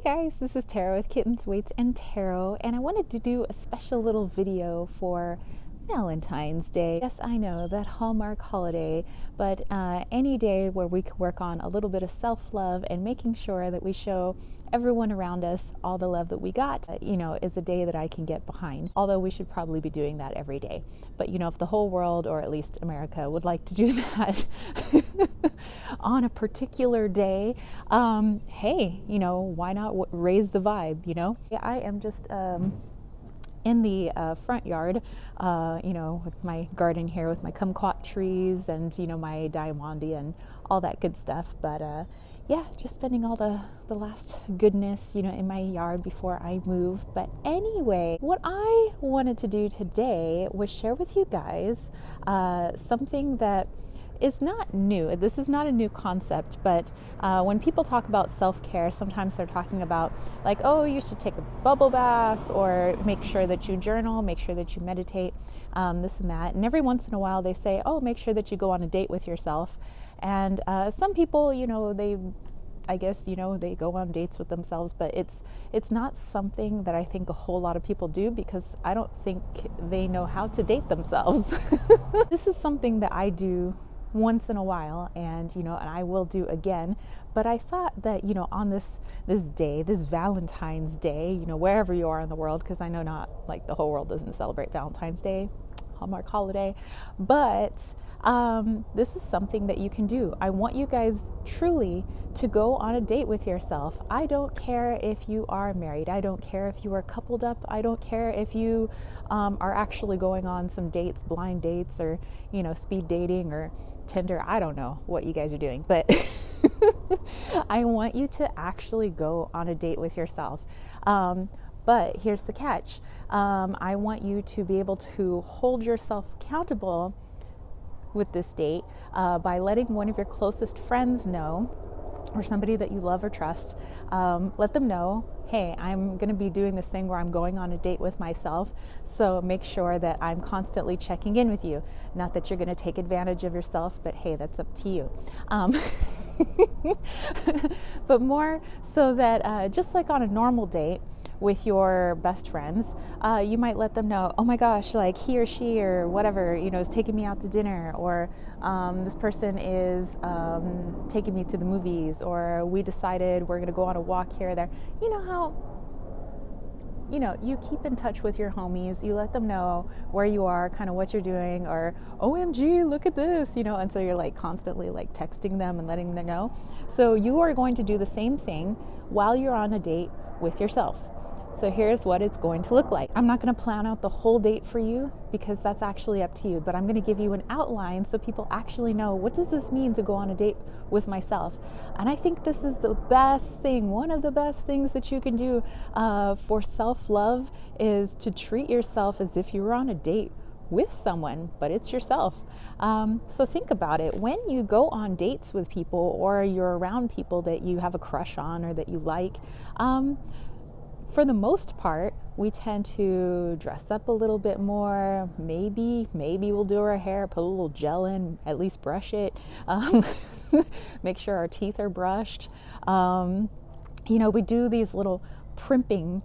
Hey guys, this is Tara with Kittens, Weights, and Tarot, and I wanted to do a special little video for Valentine's Day. Yes, I know, that Hallmark holiday, but any day where we can work on a little bit of self-love and making sure that we show everyone around us all the love that we got, is a day that I can get behind. Although we should probably be doing that every day. But if the whole world, or at least America, would like to do that on a particular day, hey, why not raise the vibe, I am just in the front yard, with my garden here with my kumquat trees and, my diamondia and all that good stuff. But yeah, just spending all the last goodness, in my yard before I move. But anyway, what I wanted to do today was share with you guys something that is not new. This is not a new concept, but when people talk about self-care, sometimes they're talking about like, oh, you should take a bubble bath, or make sure that you journal, make sure that you meditate, this and that. And every once in a while they say, oh, make sure that you go on a date with yourself. And some people, I guess, they go on dates with themselves, but it's not something that I think a whole lot of people do, because I don't think they know how to date themselves. This is something that I do once in a while, and and I will do again. But I thought that on this day, this Valentine's Day, wherever you are in the world, because I know not like the whole world doesn't celebrate Valentine's Day, Hallmark holiday, but this is something that you can do. I want you guys truly to go on a date with yourself. I don't care if you are married. I don't care if you are coupled up. I don't care if you are actually going on some dates, blind dates, or speed dating or Tinder. I don't know what you guys are doing, but I want you to actually go on a date with yourself. But here's the catch. I want you to be able to hold yourself accountable with this date by letting one of your closest friends know, or somebody that you love or trust. Let them know, hey, I'm going to be doing this thing where I'm going on a date with myself, so make sure that I'm constantly checking in with you. Not that you're going to take advantage of yourself, but hey, that's up to you. But more so that just like on a normal date with your best friends, you might let them know, oh my gosh, like he or she or whatever, is taking me out to dinner, or this person is taking me to the movies, or we decided we're going to go on a walk here or there. You know how you keep in touch with your homies, you let them know where you are, kind of what you're doing, or OMG, look at this, and so you're like constantly like texting them and letting them know. So you are going to do the same thing while you're on a date with yourself. So here's what it's going to look like. I'm not going to plan out the whole date for you, because that's actually up to you, but I'm going to give you an outline so people actually know, what does this mean to go on a date with myself? And I think this is the best thing, one of the best things that you can do for self-love, is to treat yourself as if you were on a date with someone, but it's yourself. So think about it. When you go on dates with people, or you're around people that you have a crush on or that you like, for the most part, we tend to dress up a little bit more. Maybe we'll do our hair, put a little gel in, at least brush it. Make sure our teeth are brushed. We do these little primping,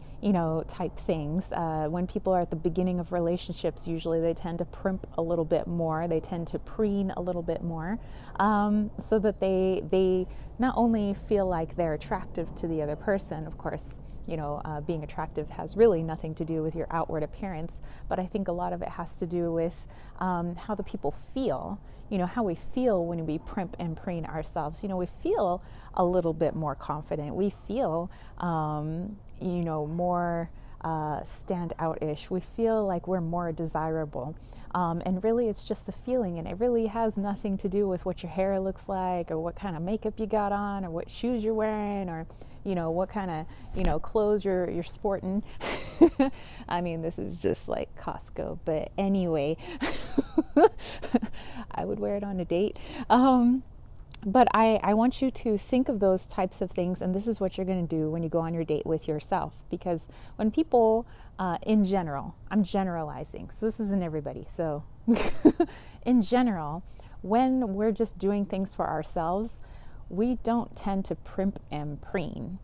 type things. When people are at the beginning of relationships, usually they tend to primp a little bit more. They tend to preen a little bit more, so that they not only feel like they're attractive to the other person. Of course, being attractive has really nothing to do with your outward appearance, but I think a lot of it has to do with how the people feel, how we feel when we primp and preen ourselves. We feel a little bit more confident. We feel, more stand out-ish. We feel like we're more desirable. And really it's just the feeling, and it really has nothing to do with what your hair looks like, or what kind of makeup you got on, or what shoes you're wearing, or what kind of clothes you're sporting. I mean, this is just like Costco, but anyway, I would wear it on a date. But I want you to think of those types of things, and this is what you're going to do when you go on your date with yourself. Because when people, in general, I'm generalizing, so this isn't everybody, so in general, when we're just doing things for ourselves, we don't tend to primp and preen.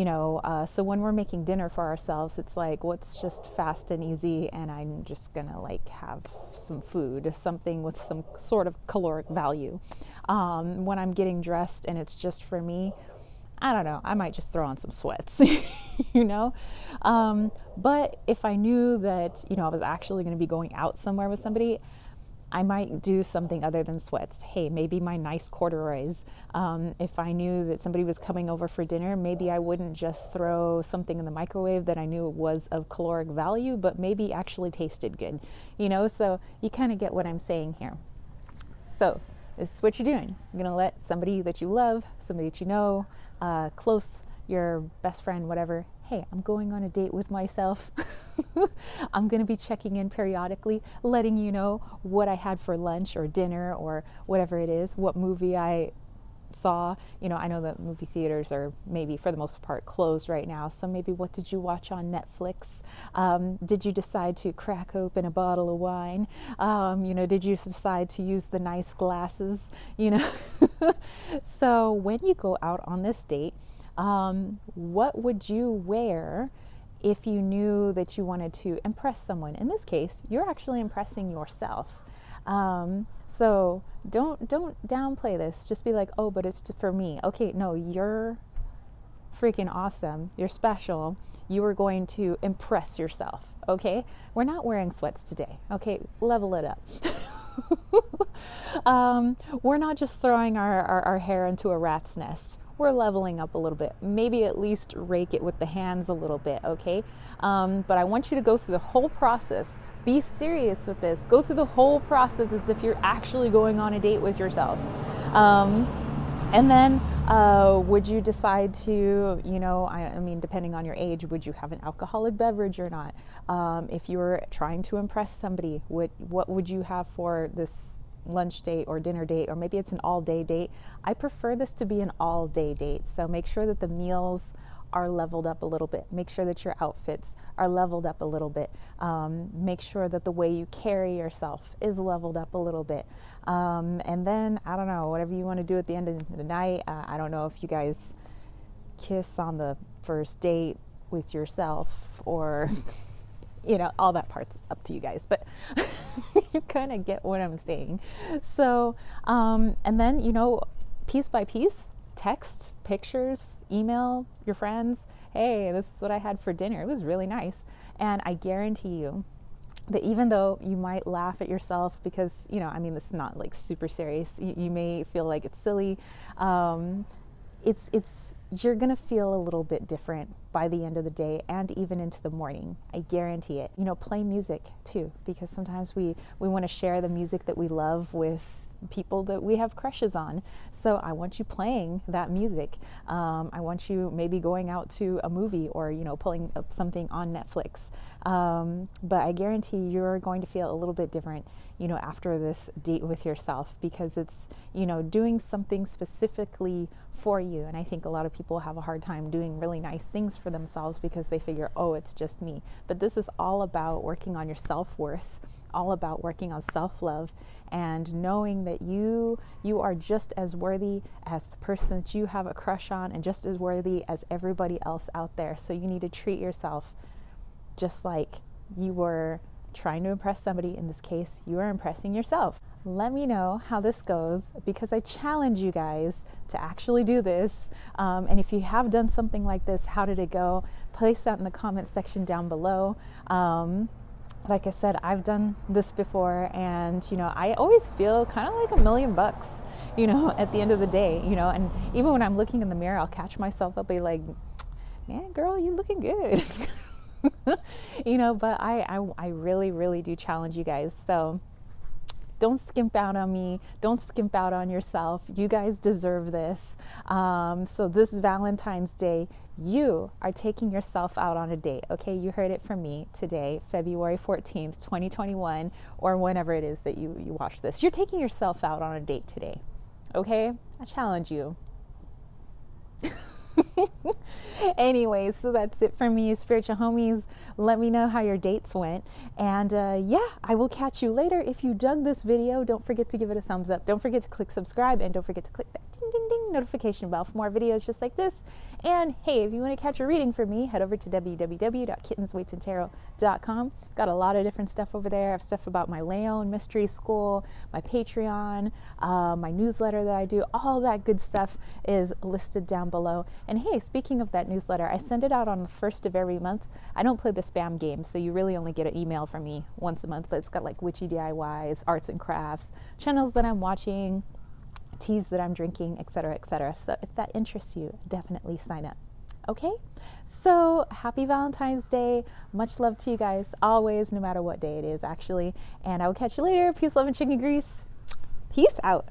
So when we're making dinner for ourselves, it's like, what's just fast and easy, and I'm just gonna like have some food, something with some sort of caloric value. When I'm getting dressed and it's just for me, I don't know, I might just throw on some sweats, you know? But if I knew that, I was actually going to be going out somewhere with somebody, I might do something other than sweats. Hey, maybe my nice corduroys. If I knew that somebody was coming over for dinner, maybe I wouldn't just throw something in the microwave that I knew was of caloric value, but maybe actually tasted good, So you kind of get what I'm saying here. So this is what you're doing. You're going to let somebody that you love, somebody that you know, close, your best friend, whatever, hey, I'm going on a date with myself. I'm going to be checking in periodically, letting you know what I had for lunch or dinner or whatever it is, what movie I saw. I know that movie theaters are maybe for the most part closed right now, so maybe what did you watch on Netflix? Did you decide to crack open a bottle of wine? Did you decide to use the nice glasses? So when you go out on this date, what would you wear if you knew that you wanted to impress someone? In this case, you're actually impressing yourself. So don't downplay this. Just be like, oh, but it's for me. Okay, no, you're freaking awesome. You're special. You are going to impress yourself. Okay, we're not wearing sweats today. Okay, level it up. We're not just throwing our hair into a rat's nest. We're leveling up a little bit. Maybe at least rake it with the hands a little bit, okay? But I want you to go through the whole process. Be serious with this. Go through the whole process as if you're actually going on a date with yourself. And then would you decide to, I mean, depending on your age, would you have an alcoholic beverage or not? If you were trying to impress somebody, what would you have for this lunch date or dinner date, or maybe it's an all-day date? I prefer this to be an all-day date. So make sure that the meals are leveled up a little bit. Make sure that your outfits are leveled up a little bit. Make sure that the way you carry yourself is leveled up a little bit. And then, I don't know, whatever you want to do at the end of the night. I don't know if you guys kiss on the first date with yourself or, all that part's up to you guys. But you kind of get what I'm saying. So, and then, piece by piece, text, pictures, email your friends, hey, this is what I had for dinner. It was really nice. And I guarantee you that even though you might laugh at yourself because, this is not like super serious. You may feel like it's silly. You're going to feel a little bit different by the end of the day and even into the morning. I guarantee it. Play music too, because sometimes we want to share the music that we love with people that we have crushes on. So I want you playing that music. I want you maybe going out to a movie or, pulling up something on Netflix. But I guarantee you're going to feel a little bit different, after this date with yourself, because it's, doing something specifically for you. And I think a lot of people have a hard time doing really nice things for themselves because they figure, oh, it's just me. But this is all about working on your self-worth, all about working on self-love, and knowing that you are just as worthy as the person that you have a crush on, and just as worthy as everybody else out there. So you need to treat yourself just like you were trying to impress somebody. In this case, you are impressing yourself. Let me know how this goes, because I challenge you guys to actually do this. And if you have done something like this, how did it go? Place that in the comment section down below. Like I said, I've done this before, and I always feel kind of like $1 million, at the end of the day, and even when I'm looking in the mirror, I'll catch myself, I'll be like, man, girl, you looking good. But I really, really do challenge you guys. So don't skimp out on me. Don't skimp out on yourself. You guys deserve this. So this Valentine's Day, you are taking yourself out on a date. Okay, you heard it from me today, February 14th, 2021, or whenever it is that you watch this. You're taking yourself out on a date today. Okay, I challenge you. Anyways, so that's it from me, spiritual homies. Let me know how your dates went, and I will catch you later. If you dug this video, don't forget to give it a thumbs up, don't forget to click subscribe, and don't forget to click that ding ding ding notification bell for more videos just like this. And hey, if you want to catch a reading from me, head over to www.kittenswaitsandtarot.com. Got a lot of different stuff over there. I have stuff about my Leon Mystery School, my Patreon, my newsletter that I do. All that good stuff is listed down below. And hey, speaking of that newsletter, I send it out on the first of every month. I don't play the spam game, so you really only get an email from me once a month, but it's got like witchy DIYs, arts and crafts, channels that I'm watching, teas that I'm drinking, etc., etc. So if that interests you, definitely sign up. Okay? So happy Valentine's Day. Much love to you guys always, no matter what day it is, actually. And I will catch you later. Peace, love, and chicken grease. Peace out.